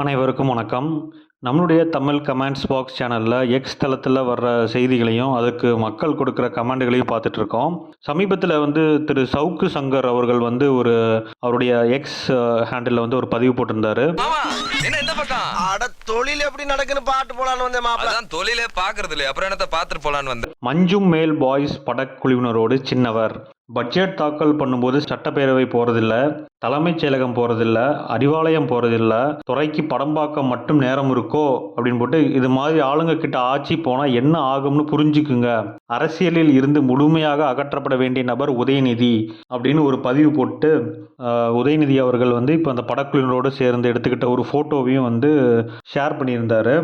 அனைவருக்கும் வணக்கம். நம்மளுடைய தமிழ் கமெண்ட்ஸ் பாக்ஸ் சேனலில் எக்ஸ் தளத்தில் வர்ற செய்திகளையும் அதுக்கு மக்கள் கொடுக்குற கமெண்ட்களையும் பார்த்துட்ருக்கோம். சமீபத்தில் திரு சவுக்கு சங்கர் அவர்கள் அவருடைய எக்ஸ் ஹேண்டில் ஒரு பதிவு போட்டிருந்தாரு. தொழில் எப்படி நடக்குன்னு பாட்டு போலான்னு வந்தேன் மாப்பிள்ள. தொழிலே பாக்குறது இல்லையா, அப்புறம் என்னத்த பாத்துட்டு போலான்னு வந்தேன். மஞ்சும் மேல் பாய்ஸ் படக்குழுவினரோடு சின்னவர் பட்ஜெட் தாக்கல் பண்ணும்போது சட்டப்பேரவை போறதில்ல, தலைமைச் செயலகம் போறதில்ல, அறிவாலயம் போறதில்ல, துறைக்கு படம் பார்க்க மட்டும் நேரம் இருக்கோ அப்படின்னு போட்டு இது மாதிரி ஆளுங்க கிட்ட ஆட்சி போனா என்ன ஆகும்னு புரிஞ்சுக்குங்க. அரசியலில் இருந்து முழுமையாக அகற்றப்பட வேண்டிய நபர் உதயநிதி அப்படின்னு ஒரு பதிவு போட்டு உதயநிதி அவர்கள் இப்போ அந்த படக்குழுவினரோடு சேர்ந்து எடுத்துக்கிட்ட ஒரு ஃபோட்டோவையும் ஷேர் பண்ணியிருந்தாரு.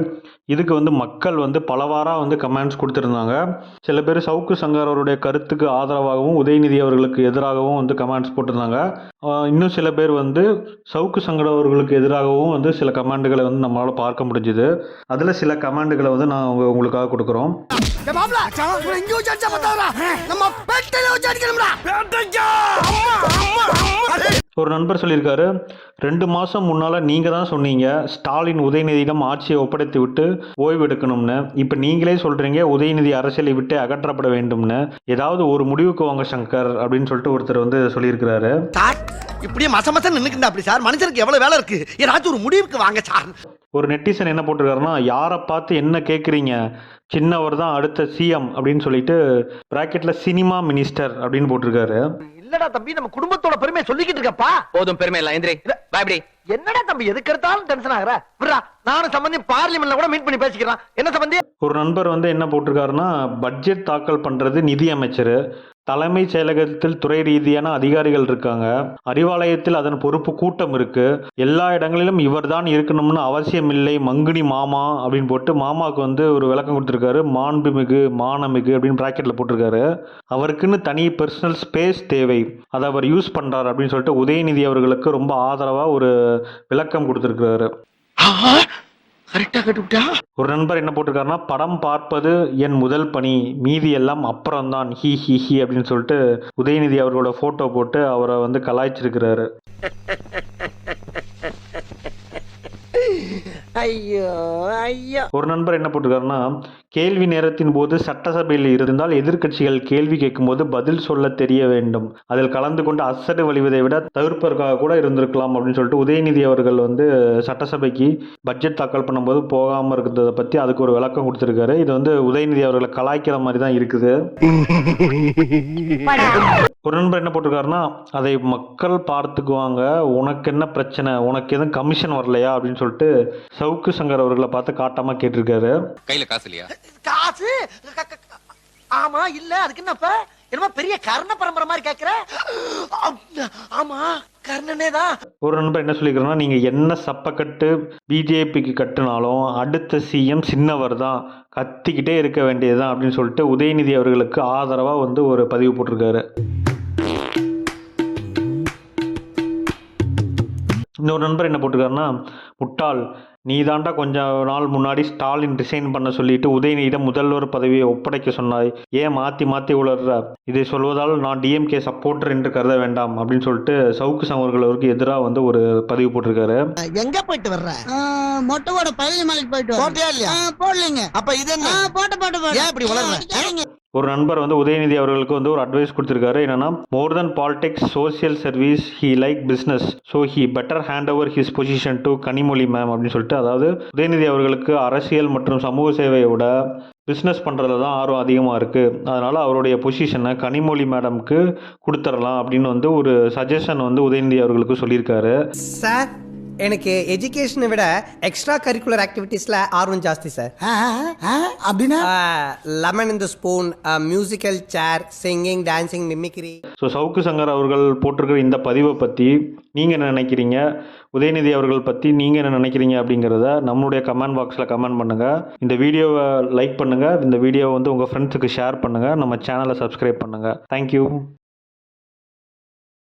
இதுக்கு மக்கள் பலவாறாக கமெண்ட்ஸ் கொடுத்துருந்தாங்க. சில பேர் சவுக்கு சங்கர் அவருடைய கருத்துக்கு ஆதரவாகவும் உதயநிதி அவர்களுக்கு எதிராகவும் கமெண்ட்ஸ் போட்டிருந்தாங்க. இன்னும் சில பேர் சவுக்கு சங்கர் அவர்களுக்கு எதிராகவும் சில கமெண்ட்டுகளை நம்மளால் பார்க்க முடிஞ்சுது. அதில் சில கமெண்ட்டுகளை நான் உங்களுக்காக கொடுக்குறோம். ஒரு நண்பர் சொல்லியிருக்காரு, 2 மாதம் முன்னால் நீங்கள் தான் சொன்னீங்க ஸ்டாலின் உதயநிதியிடம் ஆட்சியை ஒப்படைத்து விட்டு ஓய்வு எடுக்கணும்னு. இப்போ நீங்களே சொல்கிறீங்க உதயநிதி அரசியலை விட்டு அகற்றப்பட வேண்டும்னு. ஏதாவது ஒரு முடிவுக்கு வாங்க சங்கர் அப்படின்னு சொல்லிட்டு ஒருத்தர் சொல்லியிருக்கிறாரு. இப்படியே மசமசம் நின்னுக்குண்டா அப்படி சார், மனுஷனுக்கு எவ்வளவு வேலை இருக்கு, ஏதாச்சும் ஒரு முடிவுக்கு வாங்க சார். ஒரு நெட்டிசன் என்ன போட்டிருக்காருன்னா, யாரை பார்த்து என்ன கேட்குறீங்க, சின்னவர் தான் அடுத்த சிஎம் அப்படின்னு சொல்லிட்டு பிராக்கெட்டில் சினிமா மினிஸ்டர் அப்படின்னு போட்டிருக்காரு. இல்லடா தம்பி, நம்ம குடும்பத்தோட பெருமையை சொல்லிக்கிட்டு இருக்கப்பா. போதும் பெருமை இல்ல, எந்திரி பாய்படி. என்னடா தம்பி எதுக்கு எடுத்தாலும் டென்ஷன் ஆகுற? விட்றா, நானும் சம்பந்தி பார்லிமெண்ட்ல கூட மீட் பண்ணி பேசிக்கிறேன். என்ன சம்பந்தி? ஒரு நண்பர் என்ன போட்டிருக்காருன்னா, பட்ஜெட் தாக்கல் பண்றது நிதி அமைச்சர், தலைமைச் செயலகத்தில் துறை ரீதியான அதிகாரிகள் இருக்காங்க, அறிவாலயத்தில் அதன் பொறுப்பு கூட்டம் இருக்கு, எல்லா இடங்களிலும் இவர் தான் இருக்கணும்னு அவசியம் இல்லை, மங்குனி மாமா அப்படின்னு போட்டு மாமாவுக்கு ஒரு விளக்கம் கொடுத்துருக்காரு. மாண்புமிகு, மானமிகு அப்படின்னு பிராக்கெட்ல போட்டிருக்காரு. அவருக்குன்னு தனி பர்சனல் ஸ்பேஸ் தேவை, அதை அவர் யூஸ் பண்றாரு அப்படின்னு சொல்லிட்டு உதயநிதி அவர்களுக்கு ரொம்ப ஆதரவா ஒரு விளக்கம் கொடுத்திருக்கிறாரு. ஒரு நண்பர் என்ன போட்டிருக்காருன்னா, படம் பார்ப்பது என் முதல் பணி, மீதி எல்லாம் அப்புறம்தான், ஹி ஹி ஹி அப்படின்னு சொல்லிட்டு உதயநிதி அவர்களோட போட்டோ போட்டு அவரை கலாய்ச்சிருக்கிறாரு. ஐயோ ஐயோ. ஒரு நண்பர் என்ன போட்டிருக்காருன்னா, கேள்வி நேரத்தின் போது சட்டசபையில் இருந்தால் எதிர்கட்சிகள் கேள்வி கேட்கும் போது பதில் சொல்ல தெரிய வேண்டும், அதில் கலந்து கொண்டு அசடு வழிவதை விட தவிர்ப்பதற்காக கூட இருந்திருக்கலாம் அப்படின்னு சொல்லிட்டு உதயநிதி அவர்கள் சட்டசபைக்கு பட்ஜெட் தாக்கல் பண்ணும்போது போகாமல் இருக்கிறத பற்றி அதுக்கு ஒரு விளக்கம் கொடுத்துருக்காரு. இது உதயநிதி அவர்களை கலாய்க்கிற மாதிரி தான் இருக்குது. ஒரு நண்பர் என்ன போட்டிருக்காருன்னா, அதை மக்கள் பார்த்துக்குவாங்க, உனக்கு என்ன பிரச்சனை, உனக்கு எதுவும் கமிஷன் வரலையா அப்படின்னு சொல்லிட்டு சவுக்கு சங்கர் அவர்களை பார்த்து காட்டாம கேட்டிருக்காரு. கையில காசு இல்லையா? காசு ஆமா இல்ல, அதுக்கு என்னப்ப என்னமா பெரிய கர்ண பரம்பரை மாதிரி கேக்குற? ஆமா கர்ணனே தான். ஒரு நண்பர் என்ன சொல்லிக்கிறேன்னா, நீங்க என்ன சப்பக்கட்டு பிஜேபிக்கு கட்டுனாலும் அடுத்த சிஎம் சின்னவர் தான், கத்திக்கிட்டே இருக்க வேண்டியதுதான் அப்படின்னு சொல்லிட்டு உதயநிதி அவர்களுக்கு ஆதரவா ஒரு பதிவு போட்டிருக்காரு. இன்னொரு நண்பர் என்ன போட்டிருக்காருன்னா, முட்டாள் நீ தாண்டா கொஞ்ச நாள் முன்னாடி ஸ்டாலின் ரிசைன் பண்ண சொல்லிட்டு உதயநிதியிடம் முதல்வர் பதவியை ஒப்படைக்க சொன்னாய், ஏன் மாற்றி மாற்றி உளர்ற, இதை சொல்வதால் நான் டிஎம்கே சப்போர்ட்டர் என்று கருத வேண்டாம் அப்படின்னு சொல்லிட்டு சவுக்கு சங்கர்களுக்கு எதிராக ஒரு பதிவு போட்டிருக்காரு. எங்க போயிட்டு வர்ற? மொட்டைவோட பழனி மலைக்கு போயிட்டு போட்டியா இல்லையா? போடலீங்க. அப்ப இது என்ன? போட்டு ஏன் இப்படி உளர்ற? ஒரு நண்பர் உதயநிதி அவர்களுக்கு ஒரு அட்வைஸ் கொடுத்திருக்காரு. என்னன்னா, more than politics social service he like business, so he better hand over his position to Kanimozhi ma'am அப்படின்னு சொல்லிட்டு, அதாவது உதயநிதி அவர்களுக்கு அரசியல் மற்றும் சமூக சேவையை விட பிஸ்னஸ் பண்ணுறதுல தான் ஆர்வம் அதிகமாக இருக்குது, அதனால் அவருடைய பொசிஷனை கனிமொழி மேடம்க்கு கொடுத்துடலாம் அப்படின்னு ஒரு சஜஷன் உதயநிதி அவர்களுக்கு சொல்லியிருக்காரு. சார், எனக்கு எஜுகேஷனை விட எக்ஸ்ட்ரா கரிக்குலர் ஆக்டிவிட்டீஸ்ல ஆர்வம் ஜாஸ்தி சார். அப்படின்னா lemon in the spoon, musical chair, singing, dancing, mimicry. So Savukku Shankar அவர்கள் போட்டிருக்கிற இந்த பதிவை பற்றி நீங்கள் என்ன நினைக்கிறீங்க, உதயநிதி அவர்கள் பற்றி நீங்கள் என்ன நினைக்கிறீங்க அப்படிங்கிறத நம்மளுடைய கமெண்ட் பாக்ஸில் கமெண்ட் பண்ணுங்கள். இந்த வீடியோவை லைக் பண்ணுங்கள், இந்த வீடியோவை உங்கள் ஃப்ரெண்ட்ஸுக்கு ஷேர் பண்ணுங்கள், நம்ம சேனலை சப்ஸ்கிரைப் பண்ணுங்கள். தேங்க்யூ.